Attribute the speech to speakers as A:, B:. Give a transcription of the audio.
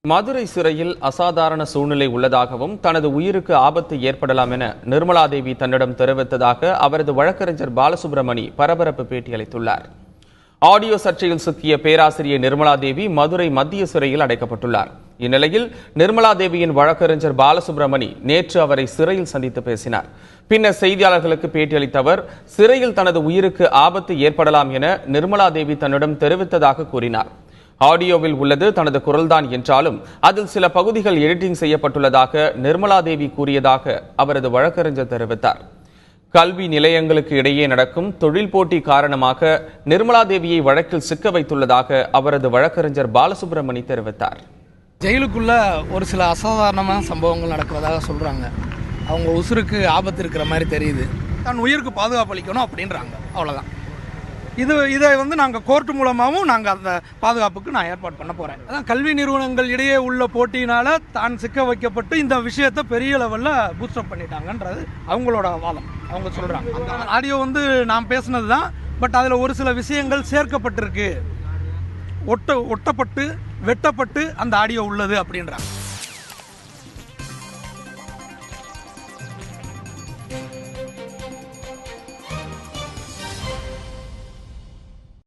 A: மதுரை சிறையில் அசாதாரண சூழ்நிலை உள்ளதாகவும் தனது உயிருக்கு ஆபத்து ஏற்படலாம் என நிர்மலா தேவி தன்னிடம் தெரிவித்ததாக அவரது வழக்கறிஞர் பாலசுப்ரமணி பரபரப்பு பேட்டியளித்துள்ளார். ஆடியோ சர்ச்சையில் சிக்கிய பேராசிரியர் நிர்மலா தேவி மதுரை மத்திய சிறையில் அடைக்கப்பட்டுள்ளார். இந்நிலையில் நிர்மலா தேவியின் வழக்கறிஞர் பாலசுப்ரமணி நேற்று அவரை சிறையில் சந்தித்து பேசினார். பின்னர் செய்தியாளர்களுக்கு பேட்டியளித்த அவர், சிறையில் தனது உயிருக்கு ஆபத்து ஏற்படலாம் என நிர்மலா தேவி தன்னிடம் தெரிவித்ததாக கூறினார். ஆடியோவில் உள்ளது தனது குரல்தான் என்றாலும் அதில் சில பகுதிகள் எடிட்டிங் செய்யப்பட்டுள்ளதாக நிர்மலா தேவி கூறியதாக அவரது வழக்கறிஞர் தெரிவித்தார். கல்வி நிலையங்களுக்கு இடையே நடக்கும் தொழில் போட்டி காரணமாக நிர்மலா தேவியை வழக்கில் சிக்க வைத்துள்ளதாக அவரது வழக்கறிஞர் பாலசுப்ரமணி தெரிவித்தார்.
B: ஜெயிலுக்குள்ள ஒரு சில அசாதாரணமான சம்பவங்கள் நடக்கிறதாக சொல்றாங்க. அவங்க உசுருக்கு ஆபத்து இருக்கிற மாதிரி தெரியுது. தான் உயிருக்கு பாதுகாப்பு அளிக்கணும் அப்படின்றாங்க. அவ்வளவுதான். இதை நாங்கள் கோர்ட் மூலமாகவும் நாங்கள் அந்த பாதுகாப்புக்கு நான் ஏற்பாடு பண்ண போகிறேன். அதான் கல்வி நிறுவனங்கள் இடையே உள்ள போட்டியினால் தான் சிக்க வைக்கப்பட்டு இந்த விஷயத்தை பெரிய லெவலில் பூஸ்டப் பண்ணிட்டாங்கன்றது அவங்களோட வாதம். அவங்க சொல்கிறாங்க அந்த ஆடியோ நான் பேசினது தான், பட் அதில் ஒரு சில விஷயங்கள் சேர்க்கப்பட்டிருக்கு, ஒட்டப்பட்டு வெட்டப்பட்டு அந்த ஆடியோ உள்ளது அப்படின்றாங்க.